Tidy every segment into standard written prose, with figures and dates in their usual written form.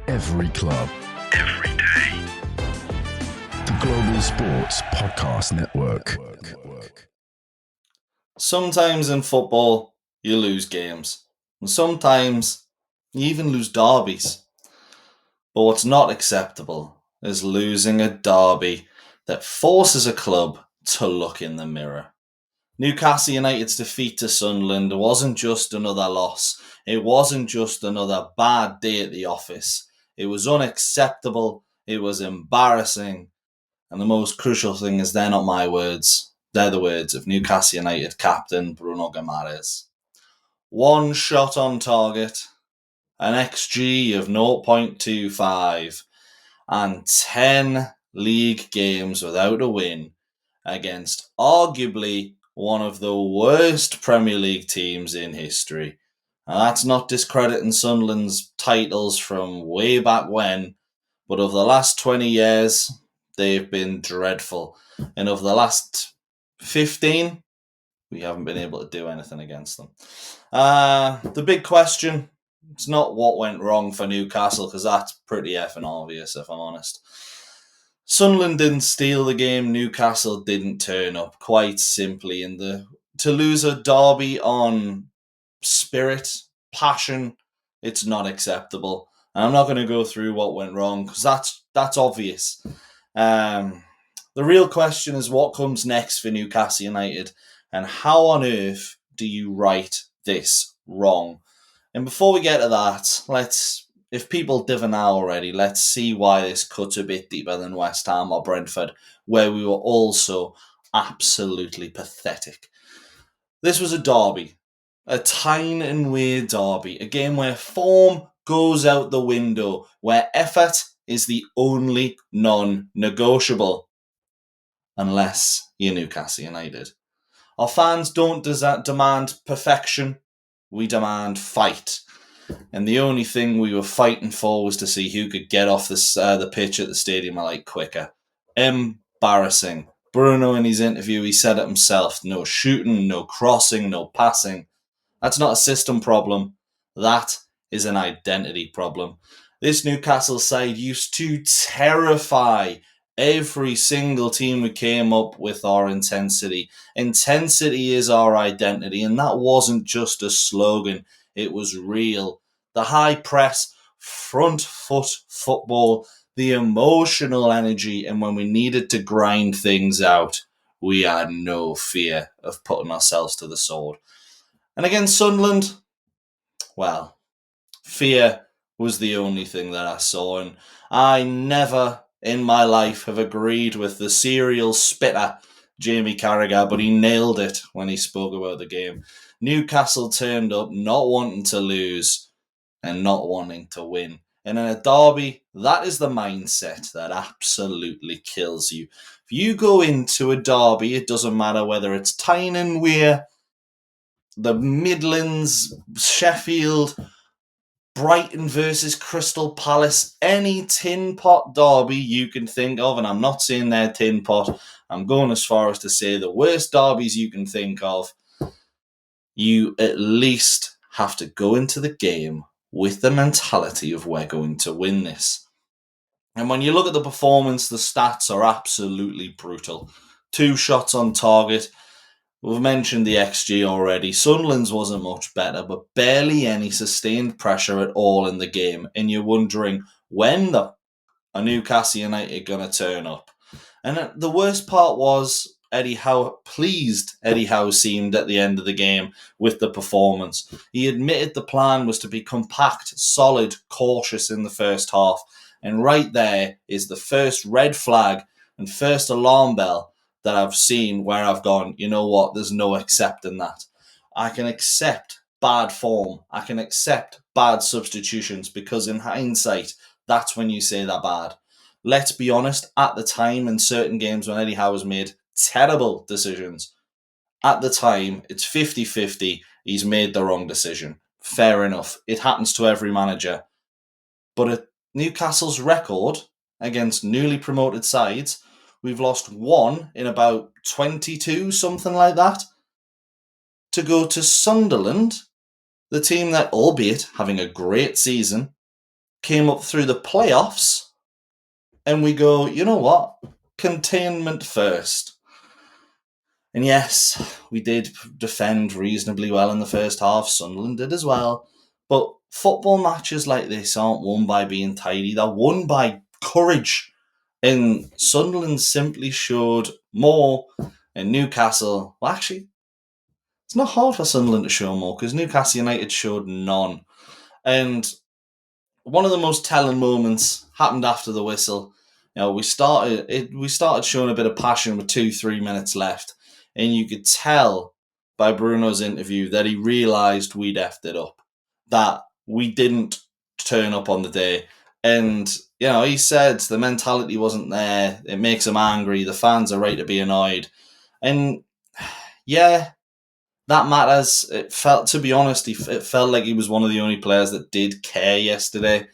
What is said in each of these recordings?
Every club. Every day. The Global Sports Podcast Network. Sometimes in football, you lose games. And sometimes you even lose derbies. But what's not acceptable is losing a derby that forces a club to look in the mirror. Newcastle United's defeat to Sunderland wasn't just another loss. It wasn't just another bad day at the office. It was unacceptable. It was embarrassing. And the most crucial thing is they're not my words. They're the words of Newcastle United captain Bruno Guimaraes. One shot on target, an XG of 0.25, and 10 league games without a win against arguably one of the worst Premier League teams in history. And that's not discrediting Sunderland's titles from way back when, but of the last 20 years, they've been dreadful. And of the last 15, we haven't been able to do anything against them. The big question, it's not what went wrong for Newcastle, because that's pretty effing obvious, if I'm honest. Sunderland didn't steal the game. Newcastle didn't turn up, quite simply. To lose a derby on spirit, passion, it's not acceptable. And I'm not going to go through what went wrong, because that's obvious. The real question is what comes next for Newcastle United, and how on earth do you right this wrong? And before we get to that, if people divin now already, let's see why this cuts a bit deeper than West Ham or Brentford, where we were also absolutely pathetic. This was a derby, a Tyne Wear derby, a game where form goes out the window, where effort is the only non-negotiable, unless you're Newcastle United. Our fans don't demand perfection, we demand fight. And the only thing we were fighting for was to see who could get off the pitch at the Stadium of Light quicker. Embarrassing. Bruno, in his interview, he said it himself. No shooting, no crossing, no passing. That's not a system problem. That is an identity problem. This Newcastle side used to terrify every single team we came up with our intensity. Intensity is our identity, and that wasn't just a slogan. It was real. The high press, front foot football, the emotional energy, and when we needed to grind things out, we had no fear of putting ourselves to the sword. And against Sunderland, well, fear was the only thing that I saw, and I never in my life have agreed with the serial spitter Jamie Carragher, but he nailed it when he spoke about the game. Newcastle turned up not wanting to lose and not wanting to win. And in a derby, that is the mindset that absolutely kills you. If you go into a derby, it doesn't matter whether it's Tyne Wear, the Midlands, Sheffield, Brighton versus Crystal Palace, any tin pot derby you can think of, and I'm not saying they're tin pot, I'm going as far as to say the worst derbies you can think of, you at least have to go into the game with the mentality of we're going to win this. And when you look at the performance, the stats are absolutely brutal. 2 shots on target. We've mentioned the XG already. Sunderland's wasn't much better, but barely any sustained pressure at all in the game. And you're wondering, when are Newcastle United going to turn up? And the worst part was pleased Eddie Howe seemed at the end of the game with the performance. He admitted the plan was to be compact, solid, cautious in the first half. And right there is the first red flag and first alarm bell that I've seen where I've gone, you know what, there's no accepting that. I can accept bad form. I can accept bad substitutions, because in hindsight, that's when you say they're bad. Let's be honest, at the time in certain games when Eddie Howe has made terrible decisions, at the time, it's 50-50, he's made the wrong decision. Fair enough. It happens to every manager. But at Newcastle's record against newly promoted sides, we've lost 1 in about 22, something like that. To go to Sunderland, the team that, albeit having a great season, came up through the playoffs and we go, you know what? Containment first. And yes, we did defend reasonably well in the first half. Sunderland did as well. But football matches like this aren't won by being tidy. They're won by courage. And Sunderland simply showed more. And Newcastle, well, actually, it's not hard for Sunderland to show more because Newcastle United showed none. And one of the most telling moments happened after the whistle. We started showing a bit of passion with 2-3 minutes left, and you could tell by Bruno's interview that he realised we'd effed it up, that we didn't turn up on the day. And he said the mentality wasn't there. It makes him angry. The fans are right to be annoyed, and yeah, that matters. It felt, to be honest, it felt like he was one of the only players that did care yesterday.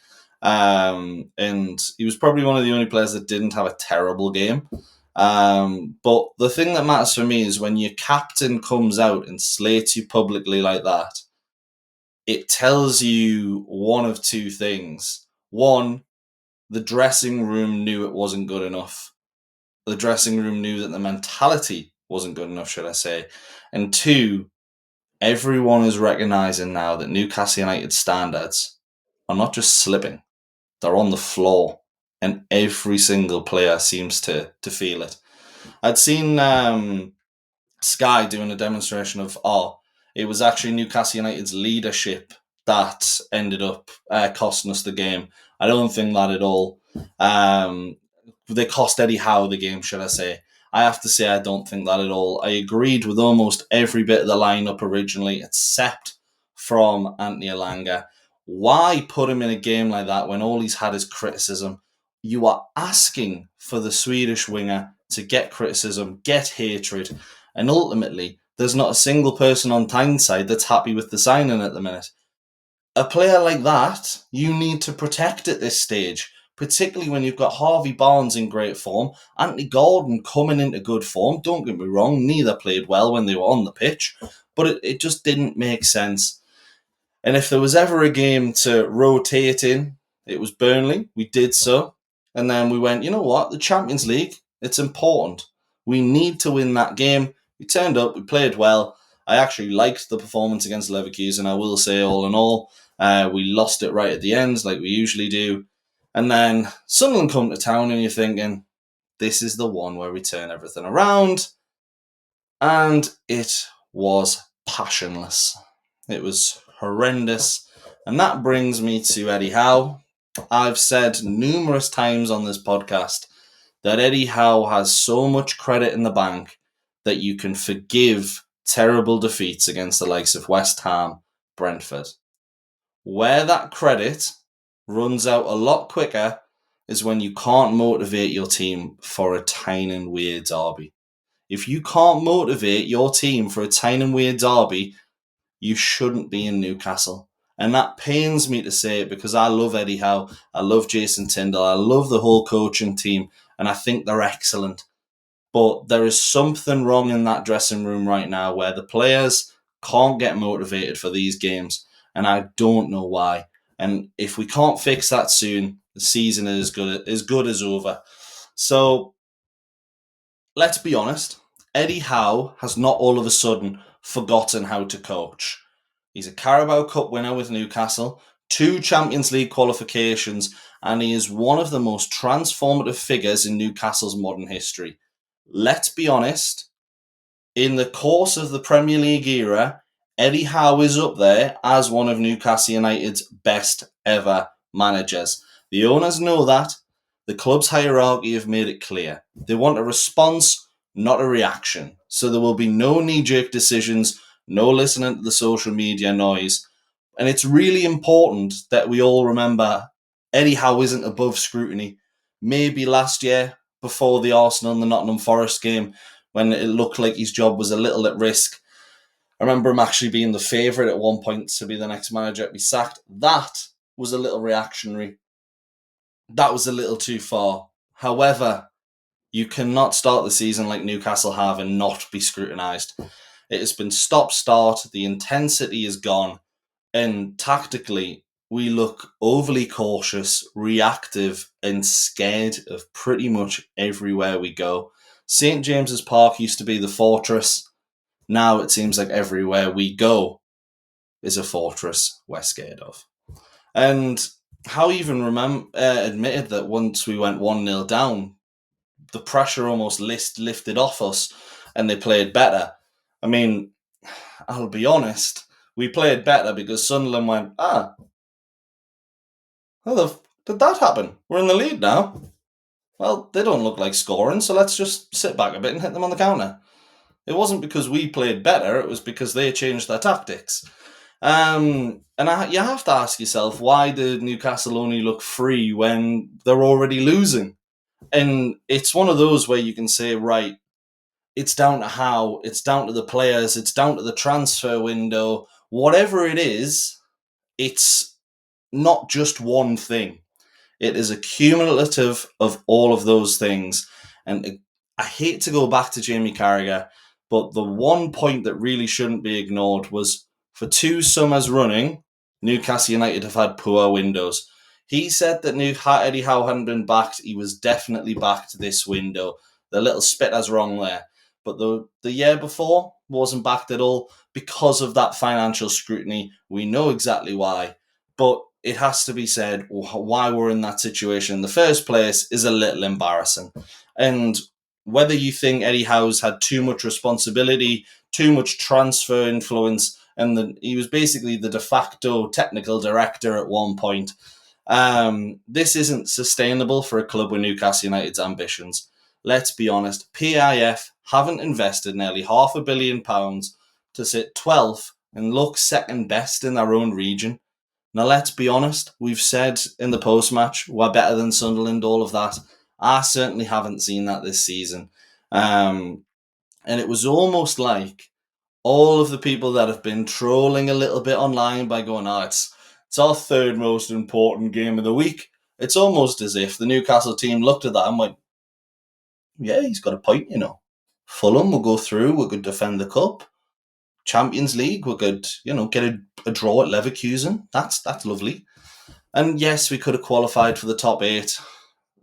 And he was probably one of the only players that didn't have a terrible game. But the thing that matters for me is when your captain comes out and slates you publicly like that, it tells you one of two things. One, the dressing room knew it wasn't good enough. The dressing room knew that the mentality wasn't good enough, should I say. And two, everyone is recognising now that Newcastle United standards are not just slipping, they're on the floor. And every single player seems to feel it. I'd seen Sky doing a demonstration of, it was actually Newcastle United's leadership that ended up costing us the game. I don't think that at all. They cost Eddie Howe the game, should I say. I have to say I don't think that at all. I agreed with almost every bit of the lineup originally, except from Anthony Elanga. Why put him in a game like that when all he's had is criticism? You are asking for the Swedish winger to get criticism, get hatred, and ultimately, there's not a single person on Tyne's side that's happy with the signing at the minute. A player like that, you need to protect at this stage, particularly when you've got Harvey Barnes in great form, Anthony Gordon coming into good form. Don't get me wrong, neither played well when they were on the pitch, but it just didn't make sense. And if there was ever a game to rotate in, it was Burnley. We did so. And then we went, you know what? The Champions League, it's important. We need to win that game. We turned up, we played well. I actually liked the performance against Leverkusen, I will say, all in all. We lost it right at the end, like we usually do. And then Sunderland come to town and you're thinking, this is the one where we turn everything around. And it was passionless. It was horrendous. And that brings me to Eddie Howe. I've said numerous times on this podcast that Eddie Howe has so much credit in the bank that you can forgive terrible defeats against the likes of West Ham, Brentford. Where that credit runs out a lot quicker is when you can't motivate your team for a Tyne Wear derby. If you can't motivate your team for a Tyne Wear derby, you shouldn't be in Newcastle. And that pains me to say it because I love Eddie Howe, I love Jason Tyndall, I love the whole coaching team, and I think they're excellent. But there is something wrong in that dressing room right now where the players can't get motivated for these games, and I don't know why. And if we can't fix that soon, the season is good as over. So let's be honest, Eddie Howe has not all of a sudden forgotten how to coach. He's a Carabao Cup winner with Newcastle, 2 Champions League qualifications, and he is one of the most transformative figures in Newcastle's modern history. Let's be honest, in the course of the Premier League era, Eddie Howe is up there as one of Newcastle United's best ever managers. The owners know that. The club's hierarchy have made it clear. They want a response, not a reaction. So there will be no knee-jerk decisions, no listening to the social media noise. And it's really important that we all remember Eddie Howe isn't above scrutiny. Maybe last year, before the Arsenal and the Nottingham Forest game, when it looked like his job was a little at risk. I remember him actually being the favourite at one point to be the next manager to be sacked. That was a little reactionary. That was a little too far. However, you cannot start the season like Newcastle have and not be scrutinised. It has been stop-start, the intensity is gone, and tactically, we look overly cautious, reactive, and scared of pretty much everywhere we go. St. James's Park used to be the fortress. Now it seems like everywhere we go is a fortress we're scared of. And Howe even admitted that once we went 1-0 down, the pressure almost lifted off us and they played better. I mean, I'll be honest, we played better because Sunderland went, how did that happen? We're in the lead now. Well, they don't look like scoring, so let's just sit back a bit and hit them on the counter. It wasn't because we played better, it was because they changed their tactics. You have to ask yourself, why did Newcastle only look free when they're already losing? And it's one of those where you can say, right, it's down to Howe, it's down to the players, it's down to the transfer window. Whatever it is, it's not just one thing. It is a cumulative of all of those things. And I hate to go back to Jamie Carragher, but the one point that really shouldn't be ignored was for 2 summers running, Newcastle United have had poor windows. He said that Eddie Howe hadn't been backed. He was definitely backed this window. The little spitter's wrong there. But the year before wasn't backed at all because of that financial scrutiny. We know exactly why. But it has to be said, why we're in that situation in the first place is a little embarrassing. And whether you think Eddie Howe's had too much responsibility, too much transfer influence, and he was basically the de facto technical director at one point, this isn't sustainable for a club with Newcastle United's ambitions. Let's be honest, PIF haven't invested nearly £500 million to sit 12th and look second best in their own region. Now, let's be honest, we've said in the post-match, we're better than Sunderland, all of that. I certainly haven't seen that this season. And it was almost like all of the people that have been trolling a little bit online by going, it's our third most important game of the week. It's almost as if the Newcastle team looked at that and went, yeah, he's got a point, Fulham will go through, we could defend the cup. Champions League, we could, get a draw at Leverkusen. That's lovely. And yes, we could have qualified for the top 8.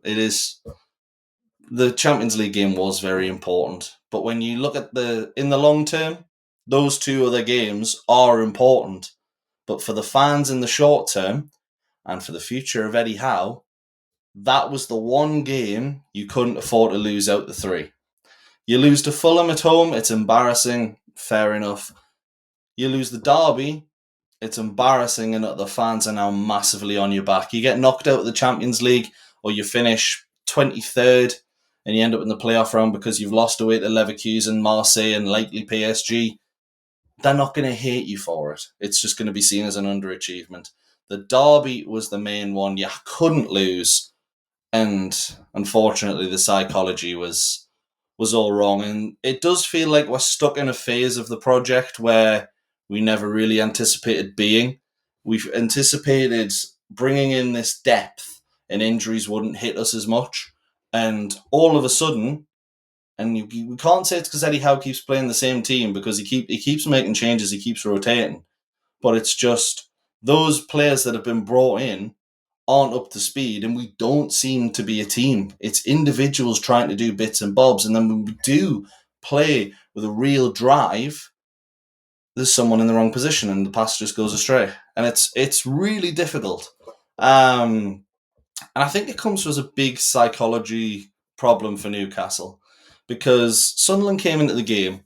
The Champions League game was very important. But when you look at in the long term, those 2 other games are important. But for the fans in the short term and for the future of Eddie Howe, that was the one game you couldn't afford to lose out the 3. You lose to Fulham at home, it's embarrassing, fair enough. You lose the derby, it's embarrassing, and the fans are now massively on your back. You get knocked out of the Champions League, or you finish 23rd, and you end up in the playoff round because you've lost away to Leverkusen, Marseille, and likely PSG. They're not going to hate you for it. It's just going to be seen as an underachievement. The derby was the main one you couldn't lose, and unfortunately the psychology was all wrong. And it does feel like we're stuck in a phase of the project where we never really anticipated being. We've anticipated bringing in this depth and injuries wouldn't hit us as much. And all of a sudden, and we can't say it's because Eddie Howe keeps playing the same team because he keeps making changes, he keeps rotating. But it's just those players that have been brought in aren't up to speed, and we don't seem to be a team. It's individuals trying to do bits and bobs, and then when we do play with a real drive, there's someone in the wrong position and the pass just goes astray. And it's really difficult. And I think it comes as a big psychology problem for Newcastle because Sunderland came into the game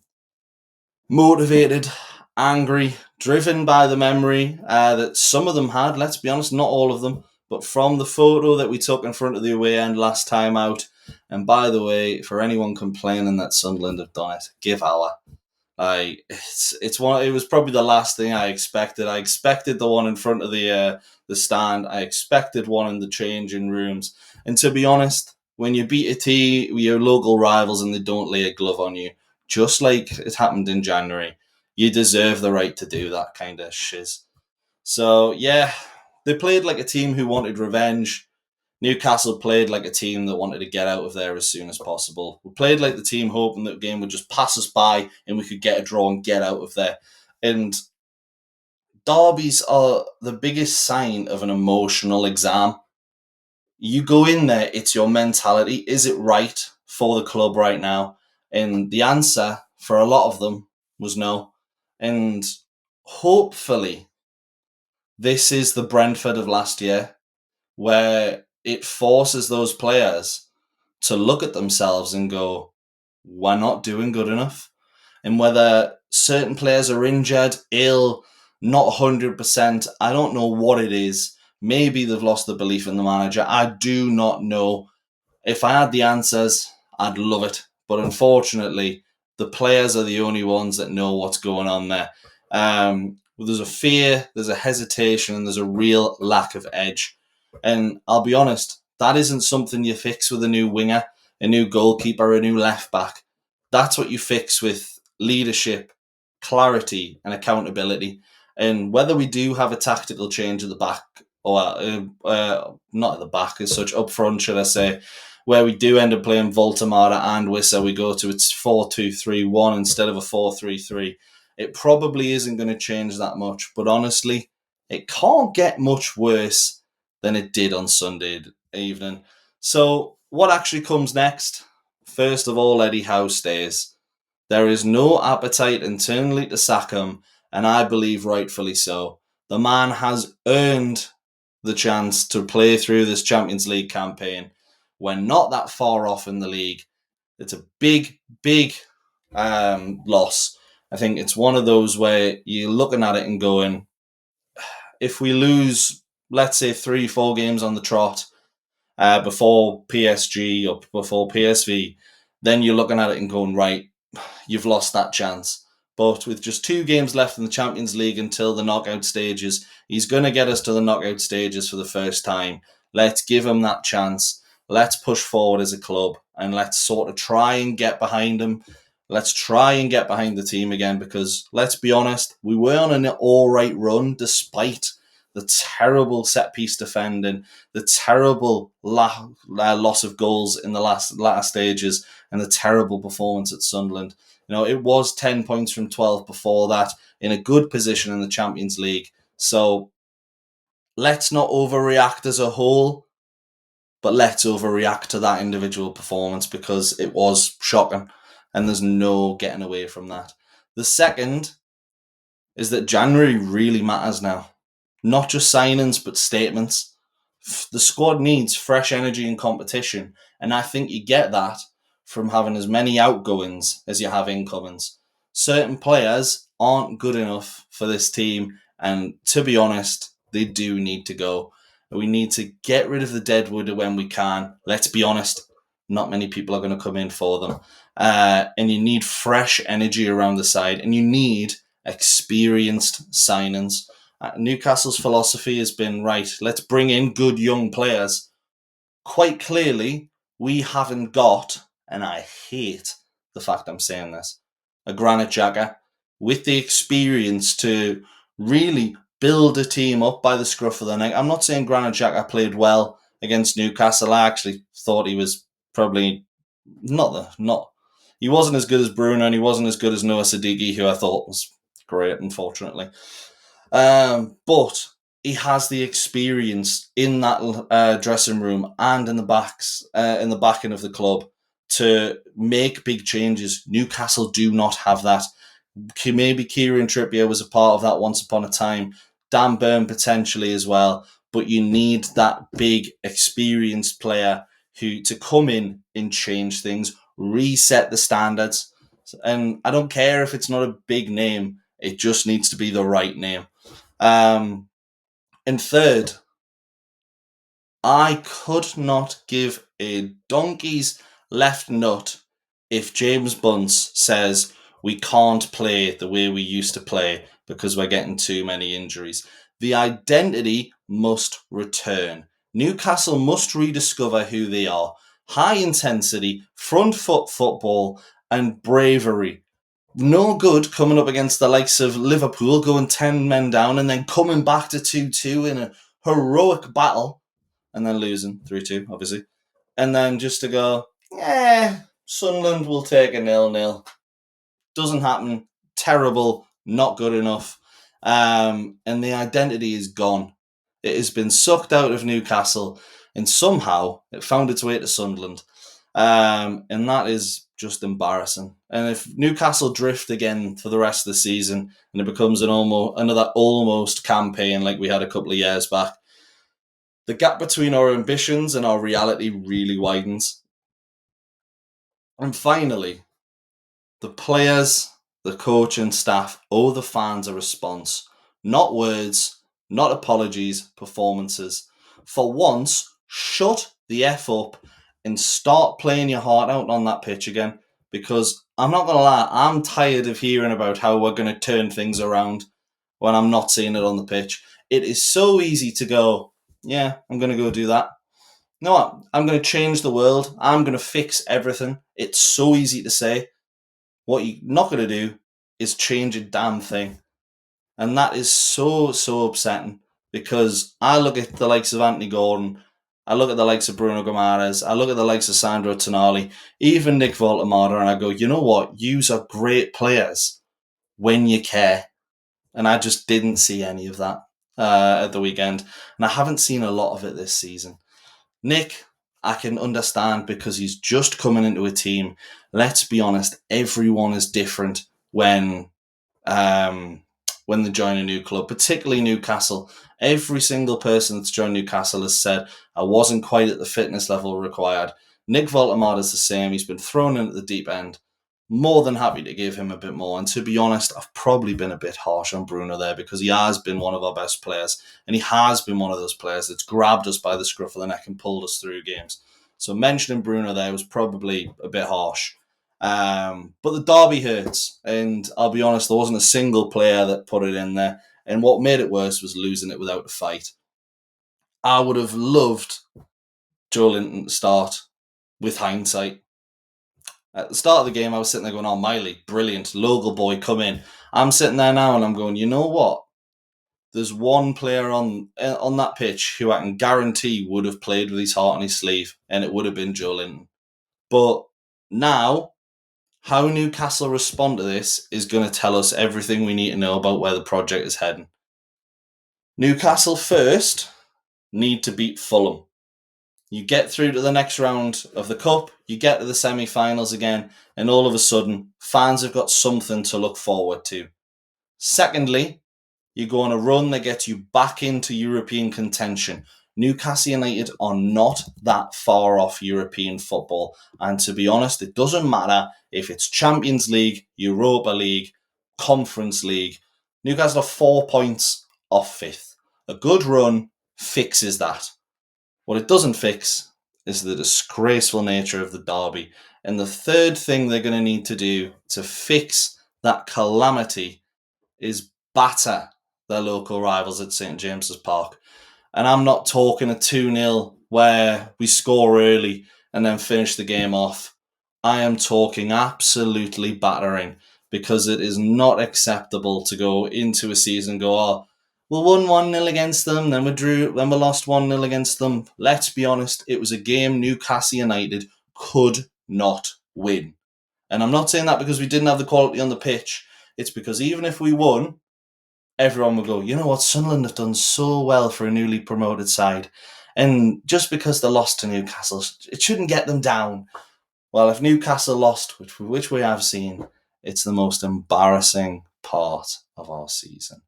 motivated, angry, driven by the memory that some of them had, let's be honest, not all of them, but from the photo that we took in front of the away end last time out. And by the way, for anyone complaining that Sunderland have done it, give Howe. It was probably the last thing I expected. I expected the one in front of the stand. I expected one in the changing rooms. And to be honest, when you beat a team with your local rivals and they don't lay a glove on you, just like it happened in January, you deserve the right to do that kind of shiz. So yeah, they played like a team who wanted revenge. Newcastle played like a team that wanted to get out of there as soon as possible. We played like the team hoping that the game would just pass us by and we could get a draw and get out of there. And derbies are the biggest sign of an emotional exam. You go in there, it's your mentality. Is it right for the club right now? And the answer for a lot of them was no. And hopefully, this is the Brentford of last year, where it forces those players to look at themselves and go, we're not doing good enough. And whether certain players are injured, ill, not 100%, I don't know what it is. Maybe they've lost the belief in the manager. I do not know. If I had the answers, I'd love it. But unfortunately, the players are the only ones that know what's going on there. There's a fear, there's a hesitation, and there's a real lack of edge. And I'll be honest, that isn't something you fix with a new winger, a new goalkeeper, a new left back. That's what you fix with leadership, clarity, and accountability. And whether we do have a tactical change at the back, or not at the back as such, up front, should I say, where we do end up playing Voltamara and Wissa, we go to its 4-2-3-1 instead of a 4-3-3. It probably isn't going to change that much, but honestly, it can't get much worse than it did on Sunday evening. So what actually comes next? First of all, Eddie Howe stays. There is no appetite internally to sack him, and I believe rightfully so. The man has earned the chance to play through this Champions League campaign. We're not that far off in the league. It's a big, big loss. I think it's one of those where you're looking at it and going, if we lose, let's say 3-4 games on the trot before PSG or before PSV, then you're looking at it and going, right, you've lost that chance. But with just 2 games left in the Champions League until the knockout stages, he's going to get us to the knockout stages for the first time. Let's give him that chance. Let's push forward as a club and let's sort of try and get behind him. Let's try and get behind the team again, because let's be honest, we were on an all right run despite the terrible set-piece defending, the terrible loss of goals in the last stages, and the terrible performance at Sunderland. You know, it was 10 points from 12 before that, in a good position in the Champions League. So let's not overreact as a whole, but let's overreact to that individual performance, because it was shocking and there's no getting away from that. The second is that January really matters now. Not just signings, but statements. The squad needs fresh energy and competition, and I think you get that from having as many outgoings as you have incomings. Certain players aren't good enough for this team, and to be honest, they do need to go. We need to get rid of the deadwood when we can. Let's be honest, not many people are going to come in for them. And you need fresh energy around the side, and you need experienced signings. Newcastle's philosophy has been, right, let's bring in good young players. Quite clearly, we haven't got, and I hate the fact I'm saying this, a Granit Xhaka with the experience to really build a team up by the scruff of the neck. I'm not saying Granit Xhaka played well against Newcastle. I actually thought he was probably he wasn't as good as Bruno, and he wasn't as good as Noah Sadiki, who I thought was great, unfortunately. But he has the experience in that dressing room and in the backing of the club to make big changes. Newcastle do not have that. Maybe Kieran Trippier was a part of that once upon a time. Dan Burn potentially as well. But you need that big, experienced player who to come in and change things, reset the standards. And I don't care if it's not a big name. It just needs to be the right name. And third, I could not give a donkey's left nut if James Bunce says we can't play the way we used to play because we're getting too many injuries. The identity must return. Newcastle must rediscover who they are. High intensity, front foot football, and bravery. No good coming up against the likes of Liverpool, going 10 men down and then coming back to 2-2 in a heroic battle and then losing 3-2, obviously. And then just to go, Sunderland will take a 0-0. Doesn't happen. Terrible. Not good enough. and the identity is gone. It has been sucked out of Newcastle, and somehow it found its way to Sunderland, and that is just embarrassing. And if Newcastle drift again for the rest of the season, and it becomes another almost campaign like we had a couple of years back, the gap between our ambitions and our reality really widens. And finally, the players, the coach and staff owe the fans a response. Not words, not apologies, performances. For once, shut the F up and start playing your heart out on that pitch again. Because I'm not going to lie, I'm tired of hearing about how we're going to turn things around when I'm not seeing it on the pitch. It is so easy to go, yeah, I'm going to go do that. No, I'm going to change the world. I'm going to fix everything. It's so easy to say. What you're not going to do is change a damn thing. And that is so, so upsetting, because I look at the likes of Anthony Gordon, I look at the likes of Bruno Guimaraes, I look at the likes of Sandro Tonali, even Nick Voltemada, and I go, you know what? Yous are great players when you care. And I just didn't see any of that at the weekend. And I haven't seen a lot of it this season. Nick, I can understand, because he's just coming into a team. Let's be honest, everyone is different when they join a new club, particularly Newcastle. Every single person that's joined Newcastle has said, I wasn't quite at the fitness level required. Nick Voltemada is the same. He's been thrown in at the deep end. More than happy to give him a bit more. And to be honest, I've probably been a bit harsh on Bruno there, because he has been one of our best players. And he has been one of those players that's grabbed us by the scruff of the neck and pulled us through games. So mentioning Bruno there was probably a bit harsh. But the derby hurts. And I'll be honest, there wasn't a single player that put it in there. And what made it worse was losing it without a fight. I would have loved Joe Linton to start with hindsight. At the start of the game, I was sitting there going, oh, Miley, brilliant. Local boy, come in. I'm sitting there now and I'm going, you know what? There's one player on that pitch who I can guarantee would have played with his heart on his sleeve, and it would have been Joe Linton. But now, how Newcastle respond to this is going to tell us everything we need to know about where the project is heading. Newcastle first need to beat Fulham. You get through to the next round of the Cup, you get to the semi-finals again, and all of a sudden, fans have got something to look forward to. Secondly, you go on a run that gets you back into European contention. Newcastle United are not that far off European football. And to be honest, it doesn't matter if it's Champions League, Europa League, Conference League. Newcastle are 4 points off fifth. A good run fixes that. What it doesn't fix is the disgraceful nature of the derby. And the third thing they're going to need to do to fix that calamity is batter their local rivals at St James's Park. And I'm not talking a 2-0 where we score early and then finish the game off. I am talking absolutely battering, because it is not acceptable to go into a season and go, oh, we won 1-0 against them, then we lost 1-0 against them. Let's be honest, it was a game Newcastle United could not win. And I'm not saying that because we didn't have the quality on the pitch. It's because even if we won, everyone would go, you know what, Sunderland have done so well for a newly promoted side. And just because they lost to Newcastle, it shouldn't get them down. Well, if Newcastle lost, which we have seen, it's the most embarrassing part of our season.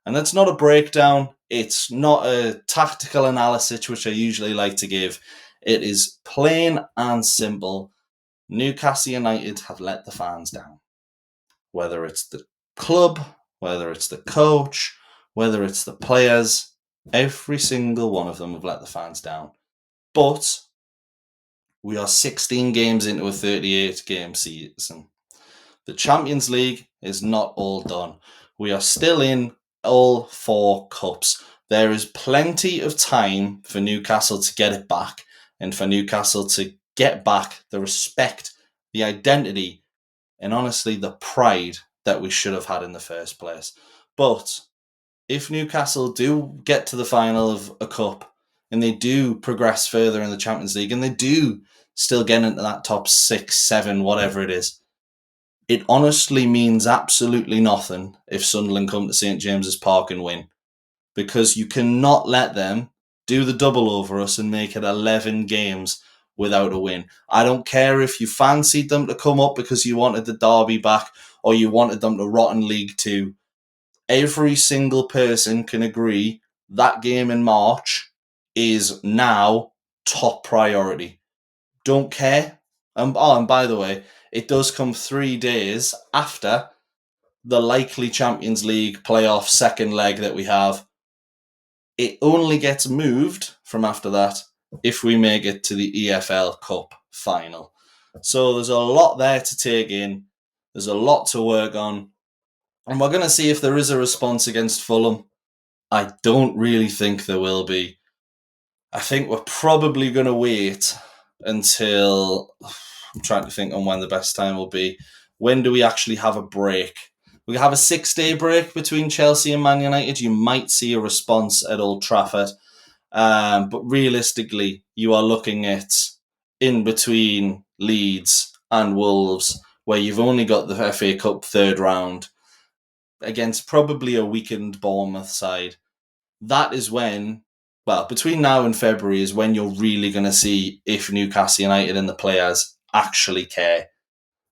And it's not a breakdown. It's not a tactical analysis, which I usually like to give. It is plain and simple. Newcastle United have let the fans down. Whether it's the club, whether it's the coach, whether it's the players, every single one of them have let the fans down. But we are 16 games into a 38-game season. The Champions League is not all done. We are still in all 4 cups. There is plenty of time for Newcastle to get it back, and for Newcastle to get back the respect, the identity, and honestly the pride that we should have had in the first place. But if Newcastle do get to the final of a cup, and they do progress further in the Champions League, and they do still get into that top 6, 7, whatever it is, it honestly means absolutely nothing if Sunderland come to St James's Park and win, because you cannot let them do the double over us and make it 11 games without a win. I don't care if you fancied them to come up because you wanted the derby back or you wanted them to rot in League Two. Every single person can agree that game in March is now top priority. Don't care. And by the way, it does come 3 days after the likely Champions League playoff second leg that we have. It only gets moved from after that if we make it to the EFL Cup final. So there's a lot there to take in. There's a lot to work on. And we're going to see if there is a response against Fulham. I don't really think there will be. I think we're probably going to wait until... I'm trying to think on when the best time will be. When do we actually have a break? We have a 6-day break between Chelsea and Man United. You might see a response at Old Trafford. But realistically, you are looking at in between Leeds and Wolves, where you've only got the FA Cup third round against probably a weakened Bournemouth side. That is when, well, between now and February is when you're really going to see if Newcastle United and the players actually care.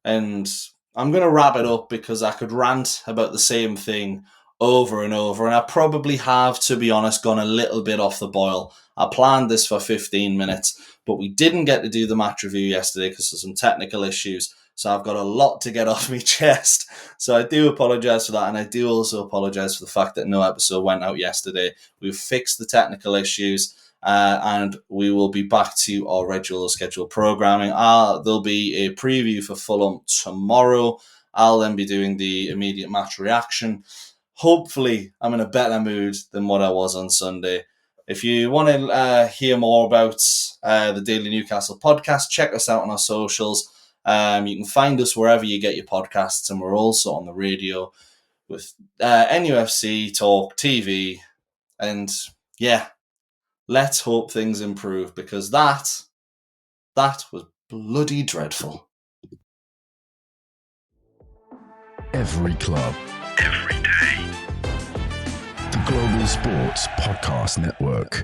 And I'm going to wrap it up because I could rant about the same thing over and over. And I probably have, to be honest, gone a little bit off the boil. I planned this for 15 minutes, but we didn't get to do the match review yesterday because of some technical issues. So I've got a lot to get off my chest. So I do apologise for that. And I do also apologise for the fact that no episode went out yesterday. We've fixed the technical issues. And we will be back to our regular scheduled programming. There'll be a preview for Fulham tomorrow. I'll then be doing the immediate match reaction. Hopefully, I'm in a better mood than what I was on Sunday. If you want to hear more about the Daily Newcastle podcast, check us out on our socials. You can find us wherever you get your podcasts, and we're also on the radio with NUFC, Talk, TV, and yeah. Let's hope things improve, because that was bloody dreadful. Every club, every day. the Global Sports Podcast Network.